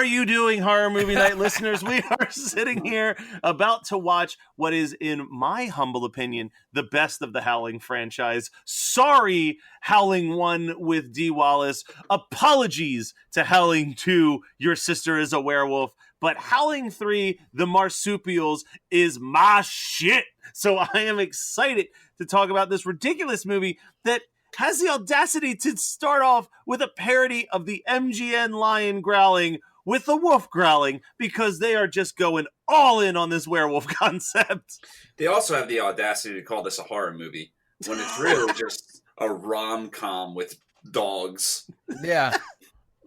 are you doing, Horror Movie Night listeners? We are sitting here about to watch what is, in my humble opinion, the best of the Howling franchise. Sorry, Howling 1 with Dee Wallace. Apologies to Howling 2, Your Sister is a Werewolf. But Howling 3, The Marsupials, is my shit. So I am excited to talk about this ridiculous movie that has the audacity to start off with a parody of the MGN lion growling with the wolf growling, because they are just going all in on this werewolf concept. They also have the audacity to call this a horror movie when it's really just a rom-com with dogs. Yeah.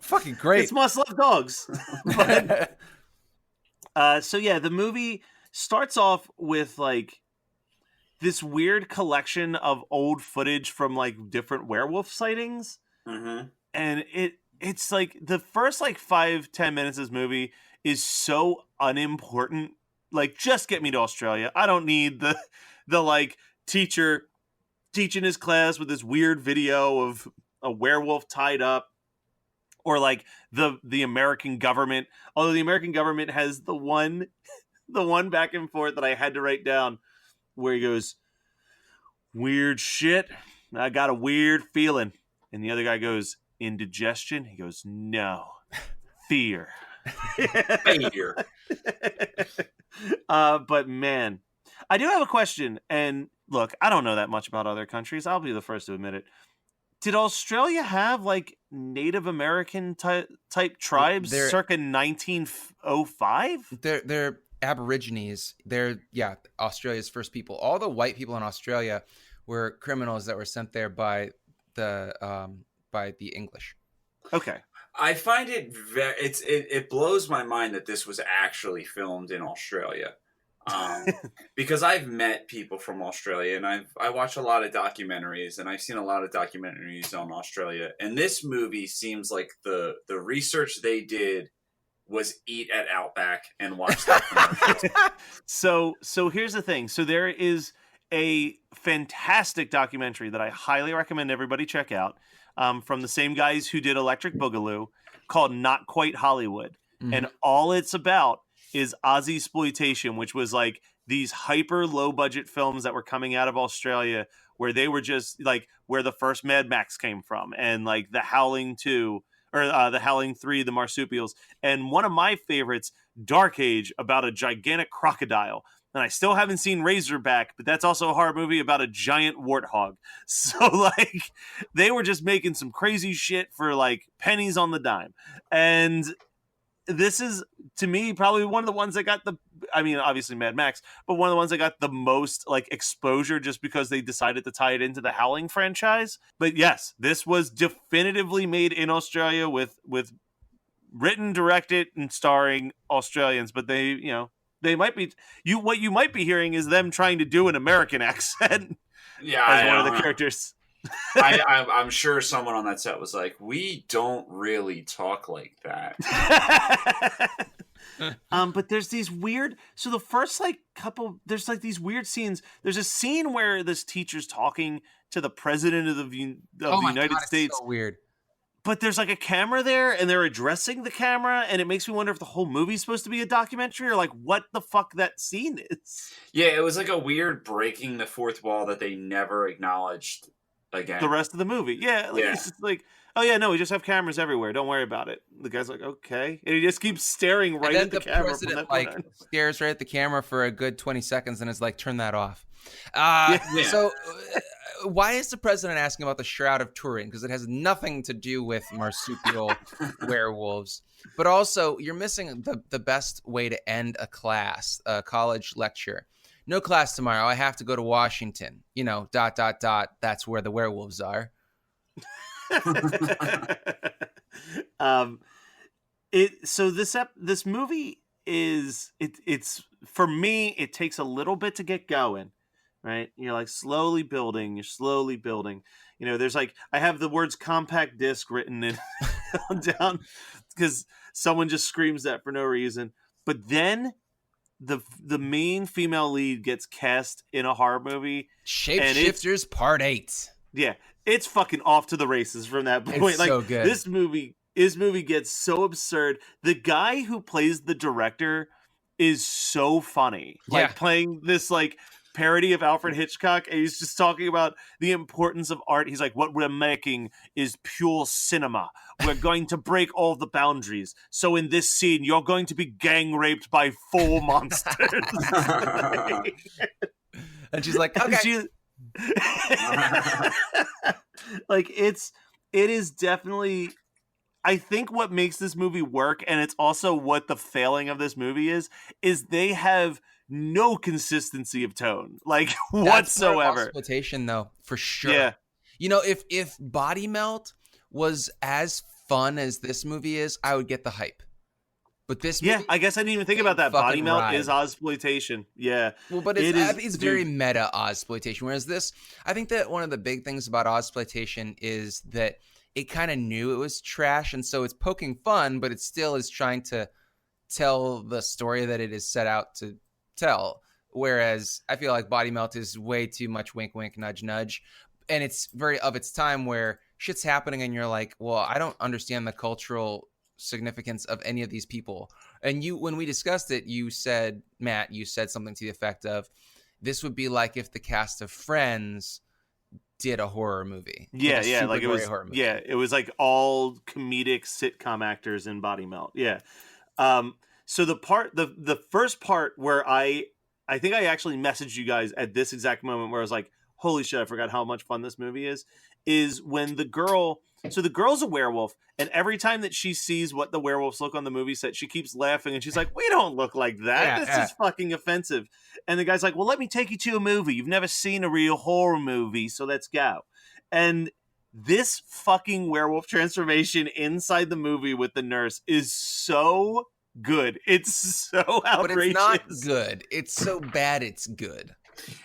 Fucking great. It's must-love dogs. So yeah, the movie starts off with like this weird collection of old footage from like different werewolf sightings. Mm-hmm. And it's like the first like 5-10 minutes of this movie is so unimportant. Like, just get me to Australia. I don't need the like teacher teaching his class with this weird video of a werewolf tied up, or like the American government. Although the American government has the one back and forth that I had to write down, where he goes, "Weird shit. I got a weird feeling." And the other guy goes, "Indigestion?" He goes, "No, fear." Fear. But man, I do have a question. And look, I don't know that much about other countries. I'll be the first to admit it. Did Australia have like Native American type tribes circa 1905? They're Aborigines. They're Australia's first people. All the white people in Australia were criminals that were sent there by the English. Okay. I find it it blows my mind that this was actually filmed in Australia. Because I've met people from Australia, and I watch a lot of documentaries, and I've seen a lot of documentaries on Australia, and this movie seems like the research they did was eat at Outback and watch that commercials. So here's the thing. So there is a fantastic documentary that I highly recommend everybody check out, from the same guys who did Electric Boogaloo, called Not Quite Hollywood. Mm-hmm. And all it's about is Ozploitation, which was like these hyper low budget films that were coming out of Australia, where they were just like where the first Mad Max came from, and like the Howling 2 or the Howling 3, the Marsupials, and one of my favorites, Dark Age, about a gigantic crocodile. And I still haven't seen Razorback, but that's also a horror movie about a giant warthog. So like they were just making some crazy shit for like pennies on the dime. And this is, to me, probably one of the ones that got obviously Mad Max, but one of the ones that got the most like exposure, just because they decided to tie it into the Howling franchise. But yes, this was definitively made in Australia with written, directed, and starring Australians. But they might be, what you might be hearing is them trying to do an American accent. Yeah, as one of the characters. I'm sure someone on that set was like, "We don't really talk like that." But there's these weird. So the first there's like these weird scenes. There's a scene where this teacher's talking to the president of the United States. It's so weird. But there's like a camera there, and they're addressing the camera, and it makes me wonder if the whole movie's supposed to be a documentary, or like what the fuck that scene is. Yeah, it was like a weird breaking the fourth wall that they never acknowledged again. The rest of the movie. Yeah. It's just like, oh yeah, no, we just have cameras everywhere. Don't worry about it. The guy's like, okay. And he just keeps staring right at the camera. President, stares right at the camera for a good 20 seconds and is like, turn that off. So why is the president asking about the Shroud of Turin? Because it has nothing to do with marsupial werewolves. But also, you're missing the best way to end a class, a college lecture. No class tomorrow. I have to go to Washington. That's where the werewolves are. This movie it's for me, it takes a little bit to get going, right? You're like slowly building. There's like, I have the words compact disc written in down because someone just screams that for no reason. But then the main female lead gets cast in a horror movie. Shapeshifters Part 8. Yeah, it's fucking off to the races from that point. It's like, so good. This movie this movie gets so absurd. The guy who plays the director is so funny. Like playing this like parody of Alfred Hitchcock, and he's just talking about the importance of art. He's like, what we're making is pure cinema. We're going to break all the boundaries. So in this scene, you're going to be gang raped by 4 monsters. And she's like, okay. Like it is definitely, I think what makes this movie work, and it's also what the failing of this movie is they have no consistency of tone, like whatsoever. Exploitation, though, for sure. Yeah. You know, if Body Melt was as fun as this movie is, I would get the hype. But this movie, I guess I didn't even think about that. Body Melt is Ozploitation. Yeah. Well, but it's very meta Ozploitation. Whereas this, I think that one of the big things about Ozploitation is that it kind of knew it was trash, and so it's poking fun, but it still is trying to tell the story that it is set out to tell. Whereas I feel like Body Melt is way too much wink wink nudge nudge, and it's very of its time where shit's happening and you're like, well, I don't understand the cultural significance of any of these people. And when we discussed it, you said, Matt, something to the effect of, this would be like if the cast of Friends did a horror movie. Like it was horror movie. Yeah, it was like all comedic sitcom actors in Body Melt. Yeah. So the first part where I think I actually messaged you guys at this exact moment where I was like, holy shit, I forgot how much fun this movie is when the girl's a werewolf, and every time that she sees what the werewolves look on the movie set, she keeps laughing, and she's like, we don't look like that. This is fucking offensive. And the guy's like, well, let me take you to a movie. You've never seen a real horror movie, so let's go. And this fucking werewolf transformation inside the movie with the nurse is so good. It's so outrageous. But it's not good. It's so bad it's good.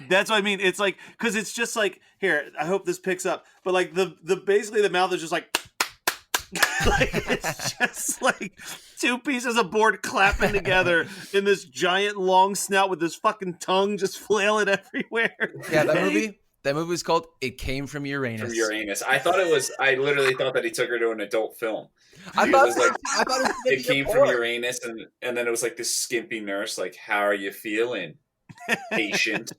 That's what I mean. It's like, because it's just like, here, I hope this picks up, but like the basically the mouth is just like like it's just like 2 pieces of board clapping together in this giant long snout with this fucking tongue just flailing everywhere. Yeah, that movie was called It Came From Uranus. From Uranus. I literally thought that he took her to an adult film. I thought it came from Uranus, and then it was like this skimpy nurse, like, how are you feeling, patient?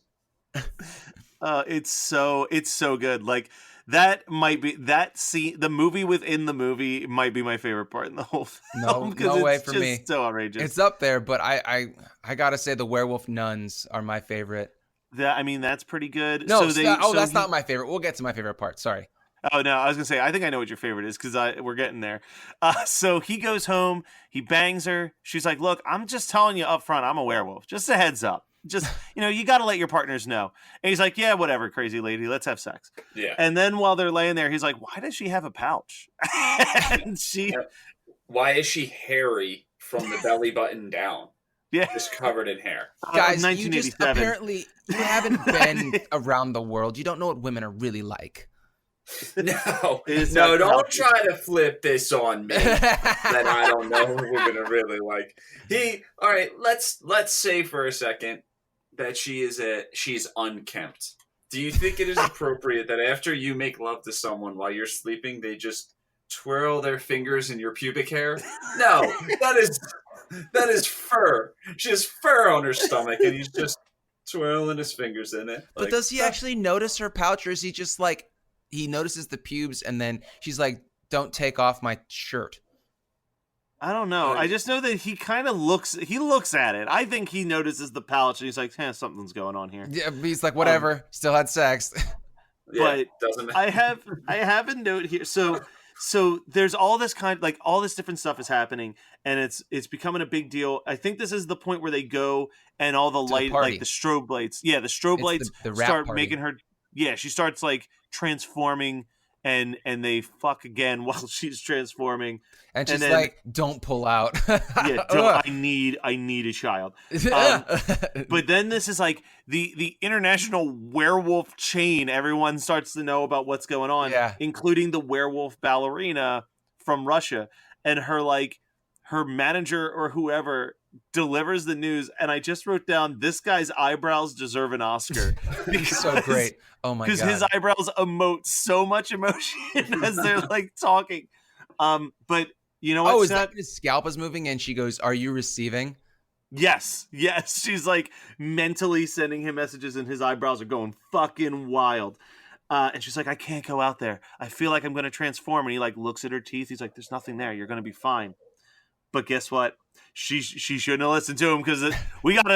It's so good. Like that might be that scene. The movie within the movie might be my favorite part in the whole film. No way for me. So outrageous. It's up there, but I gotta say the werewolf nuns are my favorite. That's pretty good. No, that's not my favorite. We'll get to my favorite part. Sorry. Oh, no, I was going to say, I think I know what your favorite is because we're getting there. So he goes home, he bangs her. She's like, look, I'm just telling you up front, I'm a werewolf. Just a heads up. Just, you got to let your partners know. And he's like, yeah, whatever, crazy lady, let's have sex. Yeah. And then while they're laying there, he's like, why does she have a pouch? And why is she hairy from the belly button down? Yeah. Just covered in hair. Guys, you just apparently, you haven't been around the world. You don't know what women are really like. No, don't try to flip this on me that I don't know who we're gonna really like. All right, let's say for a second that she's unkempt. Do you think it is appropriate that after you make love to someone while you're sleeping, they just twirl their fingers in your pubic hair? No, that is fur. She has fur on her stomach, and he's just twirling his fingers in it. But does he actually notice her pouch, or is he just like, he notices the pubes and then she's like, don't take off my shirt? I don't know. I just know that he kind of looks at it. I think he notices the pouch and he's like, something's going on here. Yeah, he's like, whatever, still had sex. But I have a note here. So there's all this all this different stuff is happening, and it's becoming a big deal. I think this is the point where they go and all the light, like the strobe lights. Yeah, the strobe lights start making her. Yeah, she starts like transforming, and they fuck again while she's transforming. And she's like, "Don't pull out." Yeah, I need a child. But then this is like the international werewolf chain. Everyone starts to know about what's going on, including the werewolf ballerina from Russia, and her manager or whoever delivers the news. And I just wrote down, this guy's eyebrows deserve an Oscar. So great. Oh my god. Because his eyebrows emote so much emotion as they're like talking. But You know what? Oh, is that when his scalp is moving and she goes, "Are you receiving?" Yes. She's like mentally sending him messages, and his eyebrows are going fucking wild. And she's like, I can't go out there. I feel like I'm going to transform. And he like looks at her teeth. He's like, there's nothing there. You're going to be fine. But guess what? She shouldn't have listened to him because we got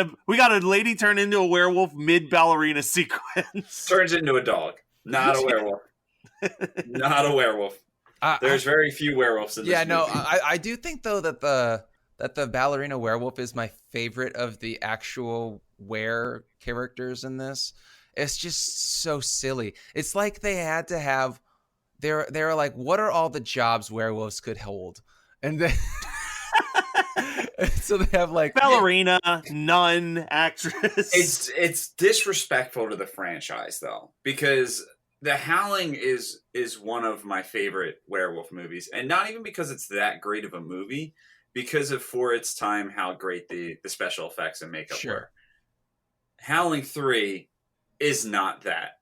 a lady turn into a werewolf mid ballerina sequence. Turns into a dog, not a werewolf. Not a werewolf. There's very few werewolves in this movie. No, I do think though that the ballerina werewolf is my favorite of the actual were characters in this. It's just so silly. It's like they had to have. They're like, what are all the jobs werewolves could hold, and then. So they have like ballerina, nun, actress. It's disrespectful to the franchise though, because The Howling is one of my favorite werewolf movies, and not even because it's that great of a movie, because of for its time how great the special effects and makeup were. Howling 3 is not that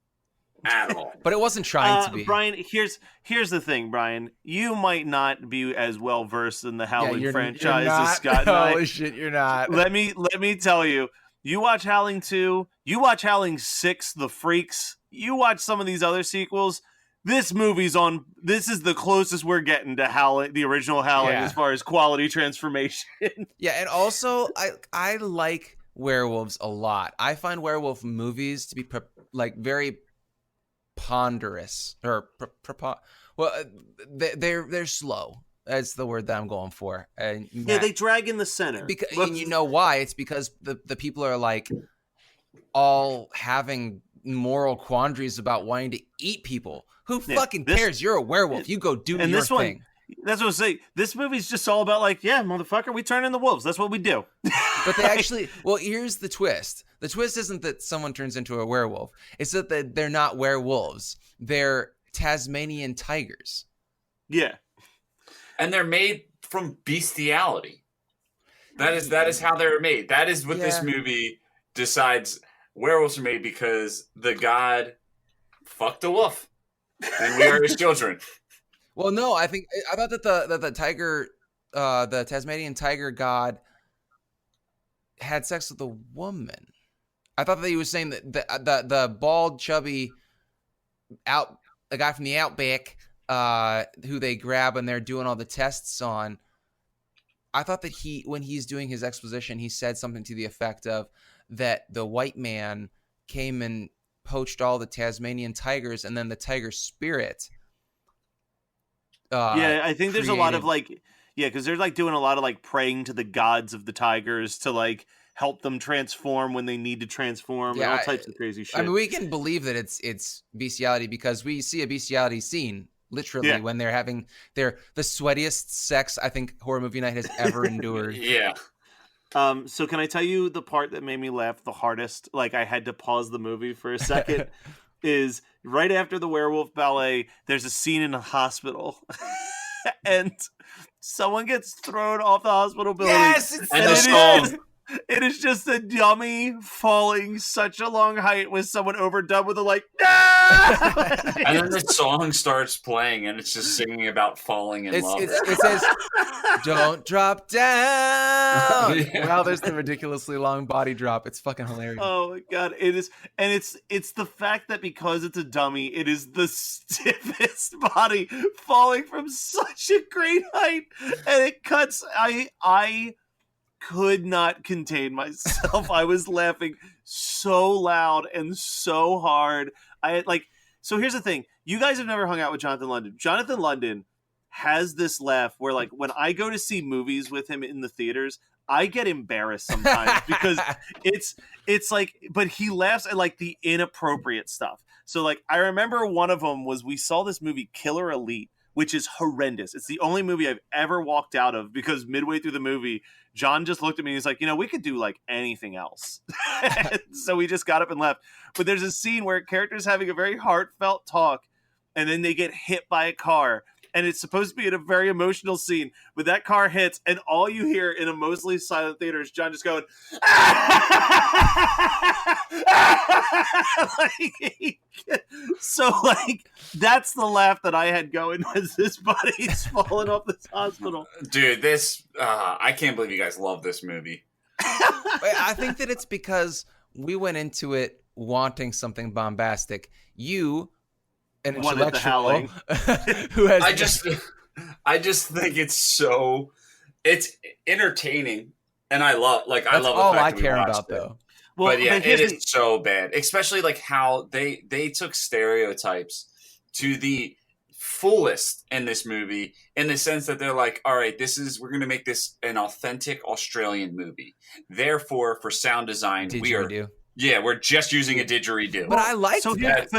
at all. But it wasn't trying to be. Brian, here's the thing, Brian. You might not be as well versed in the Howling franchise as Scott and I. Holy shit, you're not. Let me tell you. You watch Howling 2, you watch Howling 6, The Freaks, you watch some of these other sequels. This is the closest we're getting to Howling, the original Howling, as far as quality transformation. Yeah, and also I like werewolves a lot. I find werewolf movies to be very ponderous or they're slow. That's the word that I'm going for. And they drag in the center. And you know why? It's because the people are like all having moral quandaries about wanting to eat people. Who fucking cares? You're a werewolf. You go do your thing. That's what I'm saying. This movie's just all about like, yeah, motherfucker, we turn into wolves. That's what we do. But they actually, here's the twist. The twist isn't that someone turns into a werewolf. It's that they're not werewolves. They're Tasmanian tigers. Yeah. And they're made from bestiality. That is how they're made. That is what this movie decides werewolves are made, because the god fucked a wolf. And we are his children. Well, no, I thought that the tiger, the Tasmanian tiger god, had sex with a woman. I thought that he was saying that the bald, chubby the guy from the Outback, who they grab and they're doing all the tests on. I thought that when he's doing his exposition, he said something to the effect of that the white man came and poached all the Tasmanian tigers, and then the tiger spirit. I think there's a lot of because they're like doing a lot of like praying to the gods of the tigers to like help them transform when they need to transform, and all types of crazy shit. I mean, we can believe that it's bestiality because we see a bestiality scene literally when they're having the sweatiest sex I think Horror Movie Night has ever endured. Yeah. So can I tell you the part that made me laugh the hardest? Like I had to pause the movie for a second. Is right after the werewolf ballet, there's a scene in a hospital, and someone gets thrown off the hospital building. Yes, it is just a dummy falling such a long height with someone overdub with a no! And then the song starts playing, and it's just singing about falling in love. It says, "Don't drop down." Well, there's the ridiculously long body drop. It's fucking hilarious. Oh my god, it is, and it's the fact that because it's a dummy, it is the stiffest body falling from such a great height, and it cuts. I could not contain myself. I was laughing so loud and so hard. So here's the thing. You guys have never hung out with Jonathan London. Jonathan London has this laugh where like when I go to see movies with him in the theaters, I get embarrassed sometimes because it's like, but he laughs at like the inappropriate stuff. So like, I remember one of them was we saw this movie Killer Elite, which is horrendous. It's the only movie I've ever walked out of because midway through the movie, John just looked at me and he's like, we could do like anything else. So we just got up and left. But there's a scene where a character's having a very heartfelt talk and then they get hit by a car and it's supposed to be in a very emotional scene, but that car hits, and all you hear in a mostly silent theater is John just going, so like that's the laugh that I had going as this body's falling off this hospital. Dude, this I can't believe you guys love this movie. I think that it's because we went into it wanting something bombastic. You, an intellectual who has I just think it's entertaining, and I love the fact all I that we care watched about it. though. Well, but yeah, it is so bad, especially like how they took stereotypes to the fullest in this movie, in the sense that they're like, all right, we're going to make this an authentic Australian movie. Therefore, for sound design, we're just using a didgeridoo. But I like that.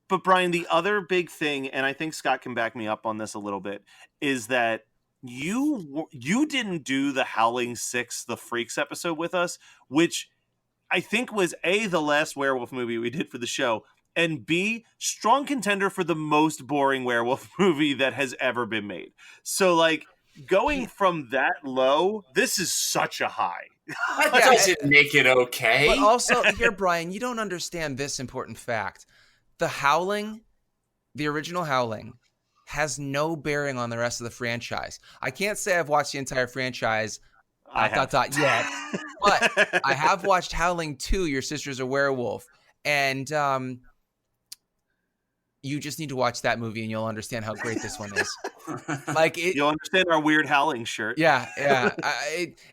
But Brian, the other big thing, and I think Scott can back me up on this a little bit, is that you didn't do the Howling 6, the Freaks episode with us, which I think was A, the last werewolf movie we did for the show, and B, strong contender for the most boring werewolf movie that has ever been made. So, like, going from that low, this is such a high. That doesn't make it okay. But also, here, Brian, you don't understand this important fact. The Howling, the original Howling, has no bearing on the rest of the franchise. I can't say I've watched the entire franchise yet, but I have watched Howling 2, Your Sister's a Werewolf, and you just need to watch that movie and you'll understand how great this one is. You'll understand our weird Howling shirt. Yeah.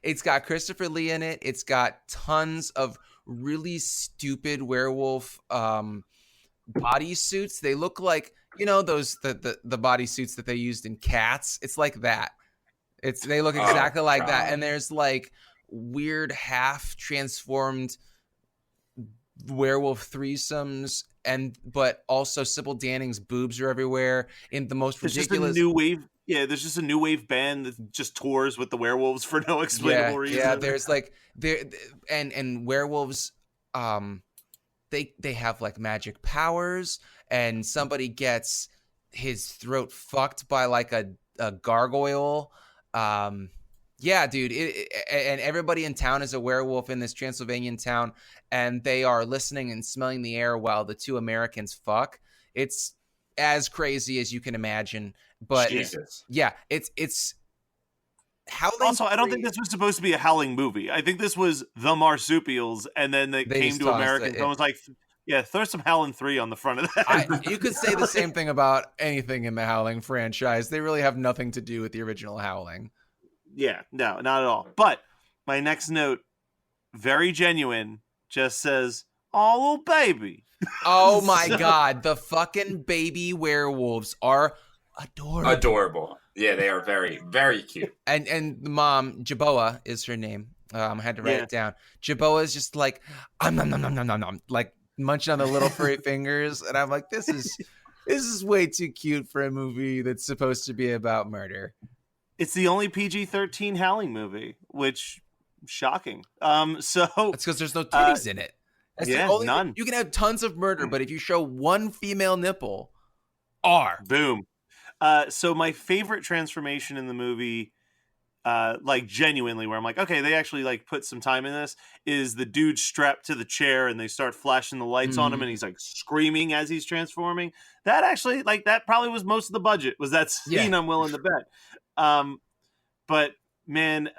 It's got Christopher Lee in it. It's got tons of really stupid werewolf bodysuits. They look like, those the bodysuits that they used in Cats. It's like that. They look exactly like that. And there's like weird half transformed werewolf threesomes, but also Cybil Danning's boobs are everywhere in the most ridiculous. Just a new wave. Yeah, there's just a new wave band that just tours with the werewolves for no explainable reason. Yeah, there's like and werewolves they have like magic powers, and somebody gets his throat fucked by like a gargoyle. Yeah, dude. And everybody in town is a werewolf in this Transylvanian town, and they are listening and smelling the air while the two Americans fuck. It's as crazy as you can imagine. But it's Howling. Also, I don't think this was supposed to be a Howling movie. I think this was the Marsupials, and then they came to America, and was like, throw some Howling 3 on the front of that. You could say the same thing about anything in the Howling franchise. They really have nothing to do with the original Howling. Yeah, no, not at all. But my next note, very genuine, just says, "Oh, little baby." Oh my God, the fucking baby werewolves are adorable. Yeah, they are very, very cute. And the mom, Jaboa is her name. I had to write it down. Jaboa is just like, nom, like munching on the little furry fingers, and I'm like, this is way too cute for a movie that's supposed to be about murder. It's the only PG-13 Howling movie, which shocking. So it's because there's no titties in it. That's none. You can have tons of murder, but if you show one female nipple, boom. So my favorite transformation in the movie, like genuinely, where I'm like, okay, they actually like put some time in this, is the dude strapped to the chair and they start flashing the lights on him and he's like screaming as he's transforming. That actually, like, that probably was most of the budget, was that scene. I'm willing to bet. But man,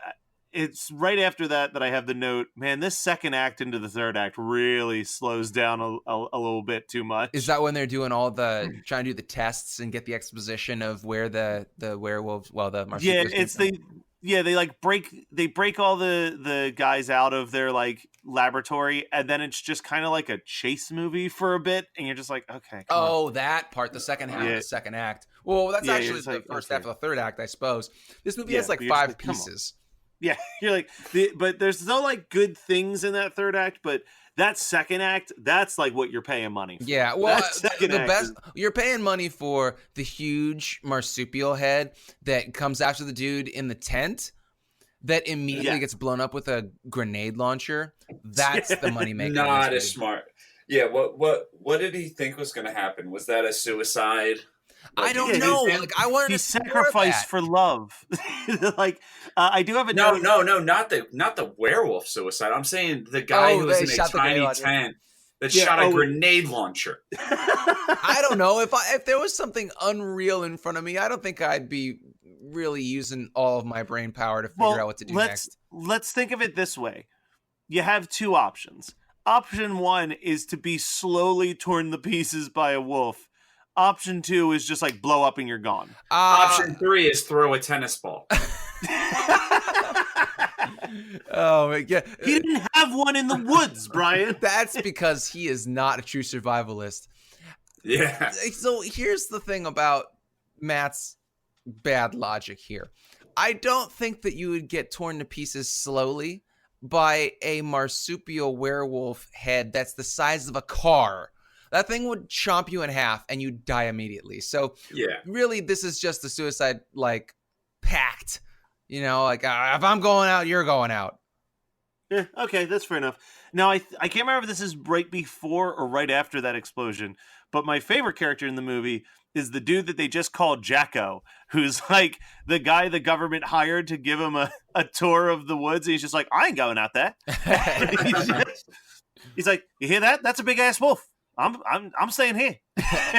it's right after that I have the note, man, this second act into the third act really slows down a little bit too much. Is that when they're doing trying to do the tests and get the exposition of where the werewolves, the marsupials? They like break all the guys out of their like laboratory, and then it's just kind of like a chase movie for a bit, and you're just like, okay. That part, the second half of the second act. Well, that's actually the first half of the third act, I suppose. This movie has like 5 pieces. Yeah, you're like, but there's no like good things in that third act, but that second act, that's like what you're paying money for. Yeah, well, the best, you're paying money for the huge marsupial head that comes after the dude in the tent that immediately gets blown up with a grenade launcher. That's the money maker. Not as smart. Yeah, what did he think was going to happen? Was that a suicide? I don't he know. gives in. Like, I wanted He to see more of sacrificed that. for love. Like, I do have a No, note. not the werewolf suicide. I'm saying the guy who was they in a shot the grenade tiny launcher. tent that Yeah, shot a grenade launcher. I don't know if there was something unreal in front of me. I don't think I'd be really using all of my brain power to figure out what to do next. Let's think of it this way. You have two options. Option one is to be slowly torn to pieces by a wolf. Option two is just like blow up and you're gone. Option 3 is throw a tennis ball. Oh yeah, He didn't have one in the woods, Brian. that's because he is not a true survivalist. Yeah. So here's the thing about Matt's bad logic here. I don't think that you would get torn to pieces slowly by a marsupial werewolf head that's the size of a car. That thing would chomp you in half and you'd die immediately. So really, this is just the suicide like pact. You know, like if I'm going out, you're going out. Yeah, okay, that's fair enough. Now, I can't remember if this is right before or right after that explosion, but my favorite character in the movie is the dude that they just called Jacko, who's like the guy the government hired to give him a tour of the woods. And he's just like, I ain't going out there. He's like, you hear that? That's a big ass wolf. I'm staying here.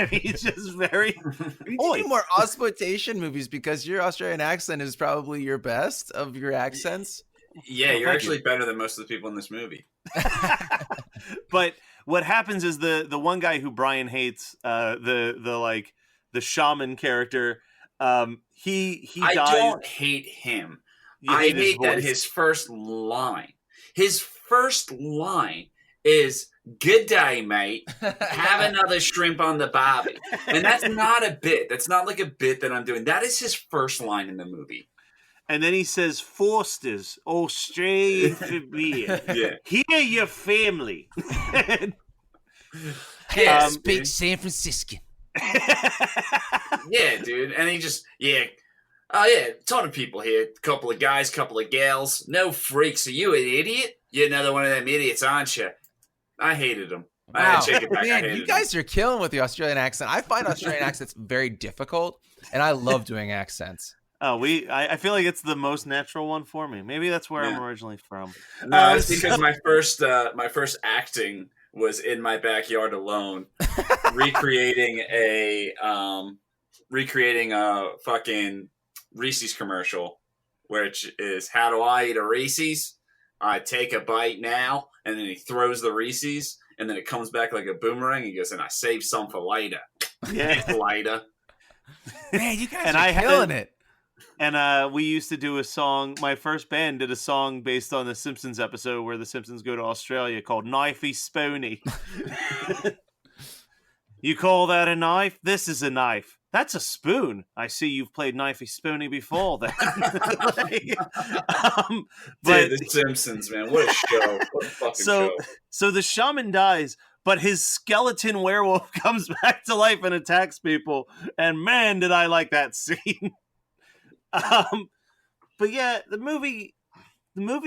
He's just very. We need more Ozploitation movies because your Australian accent is probably your best of your accents. Yeah, you're actually better than most of the people in this movie. But what happens is the one guy who Brian hates, the shaman character, he I dies. don't hate him. I hate that his first line is "Good day, mate. Have another shrimp on the barbie." And that's not a bit. That's not like a bit that I'm doing. That is his first line in the movie. And then he says, Forsters, Australia for beer. Yeah. Hear your family. Yeah, speak San Franciscan. Yeah, dude. And he just, oh, yeah, ton of people here. Couple of guys, couple of gals. No freaks. Are you an idiot? You're another one of them idiots, aren't you? I hated him. Wow. Man, you guys are killing with the Australian accent. I find Australian accents very difficult, and I love doing accents. Oh, I feel like it's the most natural one for me. Maybe that's where I'm originally from. No, it's because my first acting was in my backyard alone, recreating a fucking Reese's commercial, which is, how do I eat a Reese's? I take a bite now, and then he throws the Reese's, and then it comes back like a boomerang. He goes, and I save some for later. Yeah, later. Man, you guys are killing it. And we used to do a song. My first band did a song based on the Simpsons episode where the Simpsons go to Australia called Knifey Spoony. You call that a knife? This is a knife. That's a spoon. I see you've played Knifey Spoony before then. Dude, the Simpsons, man. What a show. What a fucking show. So the shaman dies, but his skeleton werewolf comes back to life and attacks people. And man, did I like that scene. But yeah, the movie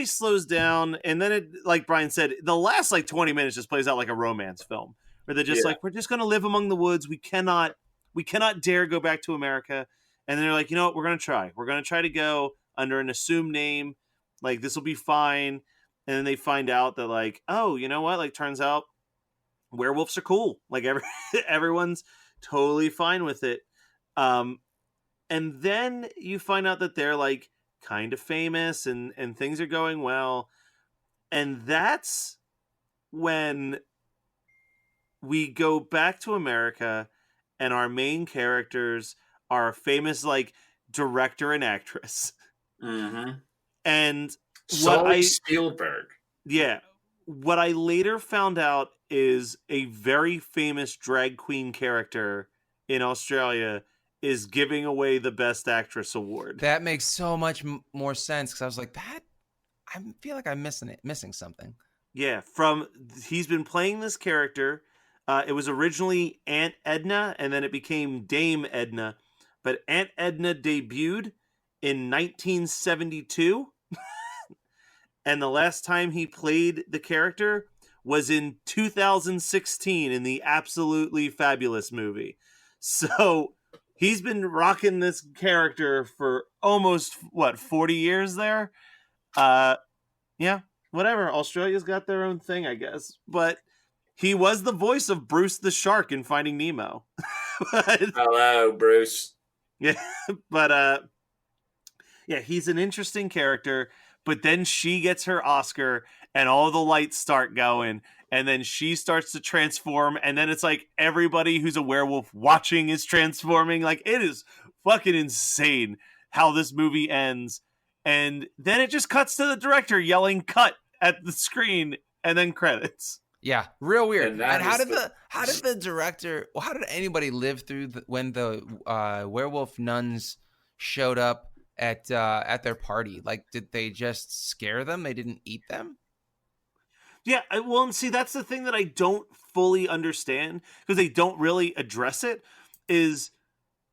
slows down, and then it, like Brian said, the last like 20 minutes just plays out like a romance film, where they're just like, we're just gonna live among the woods. We cannot dare go back to America. And then they're like, you know what, we're gonna try to go under an assumed name, like this will be fine. And then they find out that like, oh, you know what, like turns out werewolves are cool. Like everyone's totally fine with it. And then you find out that they're like kind of famous and things are going well. And that's when we go back to America and our main characters are a famous like director and actress. Mm-hmm. And Spielberg. Yeah. What I later found out is a very famous drag queen character in Australia is giving away the Best Actress award. That makes so much more sense because I was like, I feel like I'm missing something. Yeah, he's been playing this character. It was originally Aunt Edna, and then it became Dame Edna. But Aunt Edna debuted in 1972, and the last time he played the character was in 2016 in the Absolutely Fabulous movie. So he's been rocking this character for almost 40 years there. Yeah, whatever. Australia's got their own thing, I guess. But he was the voice of Bruce the shark in Finding Nemo. Hello, Bruce. Yeah, but yeah, he's an interesting character. But then she gets her Oscar, and all the lights start going, and then she starts to transform, and then it's like everybody who's a werewolf watching is transforming. Like, it is fucking insane how this movie ends. And then it just cuts to the director yelling "cut" at the screen, and then credits. Yeah, real weird. And how did the director? Well, how did anybody live through when the werewolf nuns showed up at their party? Like, did they just scare them? They didn't eat them? Yeah, well, and see, that's the thing that I don't fully understand, because they don't really address it, is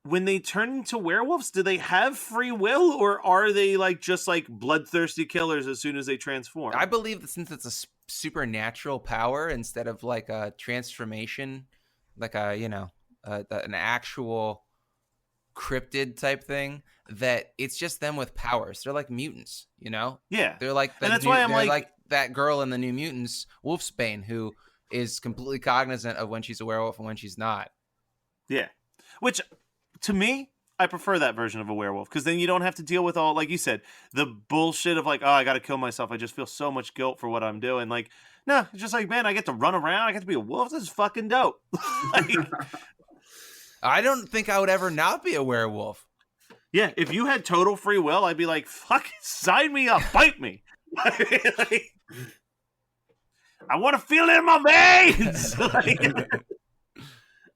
when they turn into werewolves, do they have free will, or are they just bloodthirsty killers as soon as they transform? I believe that since it's a supernatural power instead of like a transformation, like an actual cryptid type thing, that it's just them with powers. They're like mutants, Yeah, they're like and that's why I'm like that girl in the New Mutants, Wolfsbane, who is completely cognizant of when she's a werewolf and when she's not. Yeah, which to me, I prefer that version of a werewolf, because then you don't have to deal with all, like you said, the bullshit of I gotta kill myself. I just feel so much guilt for what I'm doing. No, it's just man, I get to run around. I get to be a wolf. This is fucking dope. I don't think I would ever not be a werewolf. Yeah, if you had total free will, I'd be like, fuck, sign me up, bite me. I want to feel it in my veins.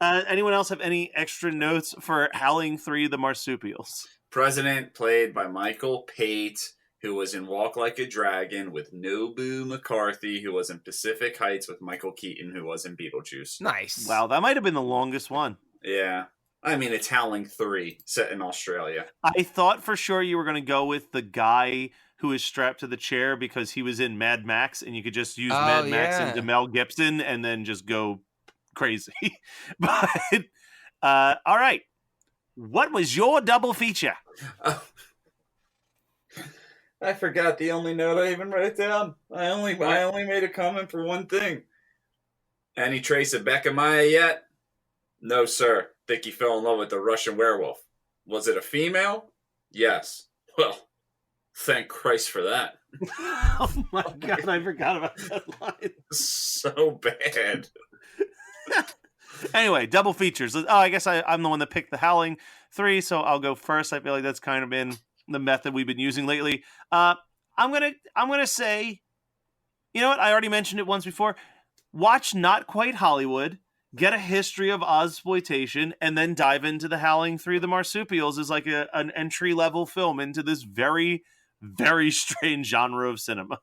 Anyone else have any extra notes for Howling 3: The Marsupials? President, played by Michael Pate, who was in Walk Like a Dragon with Nobu McCarthy, who was in Pacific Heights with Michael Keaton, who was in Beetlejuice. Nice. Wow, that might have been the longest one. Yeah. I mean, it's Howling 3, set in Australia. I thought for sure you were going to go with the guy who is strapped to the chair because he was in Mad Max, and you could just use Mad Max and Mel Gibson and then just go crazy. But all right, what was your double feature? I forgot the only note I even wrote down. I only made a comment for one thing. Any trace of Becca Maya yet? No, sir. Think he fell in love with the Russian werewolf. Was it a female? Yes. Well, thank Christ for that. Oh my God, I forgot about that line. So bad. Anyway, double features. Oh, I guess I'm the one that picked the Howling 3, so I'll go first. I feel like that's kind of been the method we've been using lately. I'm gonna say, you know what? I already mentioned it once before. Watch Not Quite Hollywood, get a history of Ozploitation, and then dive into the Howling 3: The Marsupials as like an entry-level film into this very, very strange genre of cinema.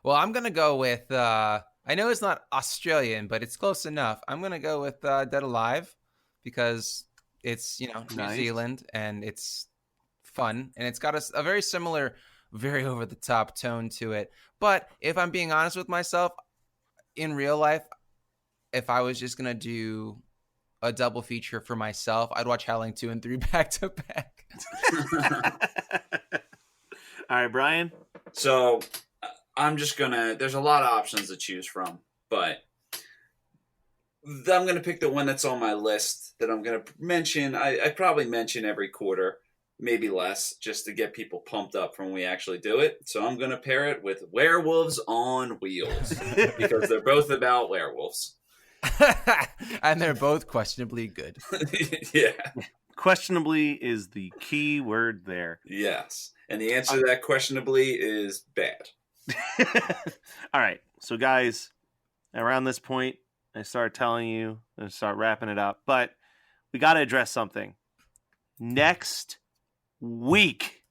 Well, I'm going to go with, I know it's not Australian, but it's close enough. I'm going to go with Dead Alive, because it's, New Zealand, and it's fun, and it's got a very similar, very over-the-top tone to it. But if I'm being honest with myself, in real life, if I was just going to do a double feature for myself, I'd watch Howling 2 and 3 back to back. All right, Brian. So I'm just there's a lot of options to choose from, but I'm going to pick the one that's on my list that I'm going to mention. I probably mention every quarter, maybe less, just to get people pumped up from when we actually do it. So I'm going to pair it with Werewolves on Wheels, because they're both about werewolves. And they're both questionably good. Yeah. Questionably is the key word there. Yes. And the answer to that questionably is bad. All right. So, guys, around this point, I start telling you and start wrapping it up. But we got to address something. Next week,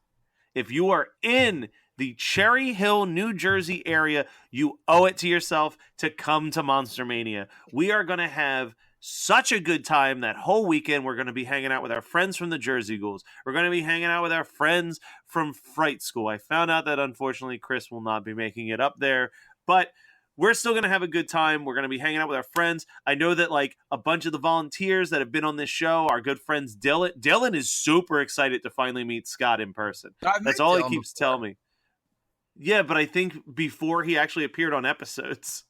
if you are in the Cherry Hill, New Jersey area, you owe it to yourself to come to Monster Mania. We are going to have such a good time that whole weekend. We're going to be hanging out with our friends from the Jersey Ghouls. We're going to be hanging out with our friends from Fright School. I found out that unfortunately Chris will not be making it up there, but we're still going to have a good time. We're going to be hanging out with our friends. I know that like a bunch of the volunteers that have been on this show, our good friends Dylan is super excited to finally meet Scott in person. That's all he keeps telling me. Yeah, but I think before he actually appeared on episodes.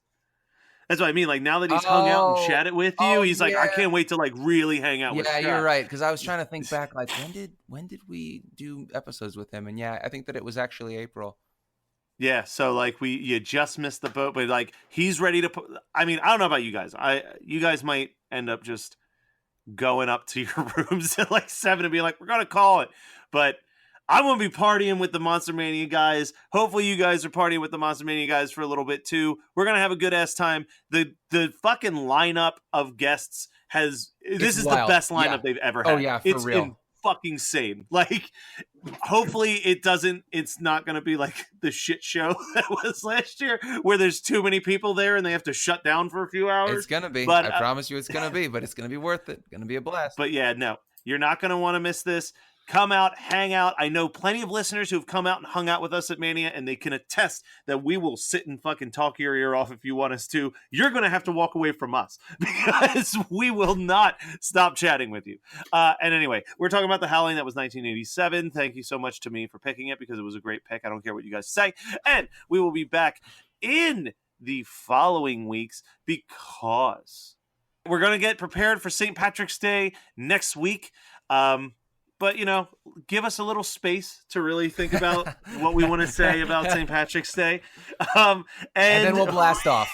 That's what I mean. Like now that he's hung out and chatted with you, he's like, I can't wait to like really hang out with Scott. Yeah, you're right. Because I was trying to think back, like when did we do episodes with him? And yeah, I think that it was actually April. Yeah, so like you just missed the boat, but like he's ready to put. I mean, I don't know about you guys. You guys might end up just going up to your rooms at like 7 and being like, we're gonna call it. But I'm going to be partying with the Monster Mania guys. Hopefully you guys are partying with the Monster Mania guys for a little bit too. We're going to have a good ass time. The fucking lineup of guests this is wild. The best lineup they've ever had. Oh yeah, for real. Fucking insane. Like hopefully it's not going to be like the shit show that was last year where there's too many people there and they have to shut down for a few hours. It's going to be. But I promise you it's going to be, but it's going to be worth it. Going to be a blast. But yeah, no. You're not going to want to miss this. Come out, hang out. I know plenty of listeners who have come out and hung out with us at Mania, and they can attest that we will sit and fucking talk your ear off if you want us to. You're going to have to walk away from us because we will not stop chatting with you. And anyway, we're talking about The Howling. That was 1987. Thank you so much to me for picking it because it was a great pick. I don't care what you guys say. And we will be back in the following weeks because we're going to get prepared for St. Patrick's Day next week. But, give us a little space to really think about what we want to say about St. Patrick's Day. And then we'll blast off.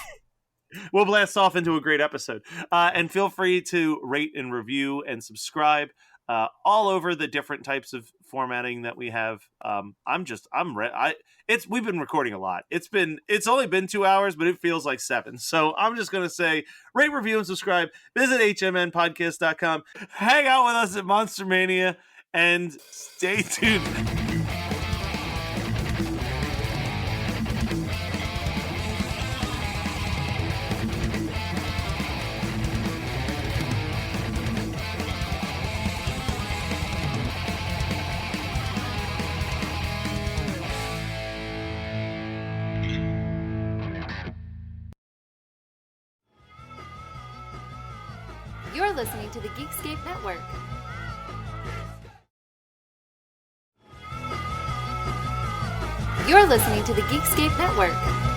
We'll blast off into a great episode. And feel free to rate and review and subscribe all over the different types of formatting that we have. We've been recording a lot. It's only been 2 hours, but it feels like 7. So I'm just going to say rate, review, and subscribe. Visit hmnpodcast.com. Hang out with us at Monster Mania. And stay tuned. You're listening to the Geekscape Network. You're listening to the Geekscape Network.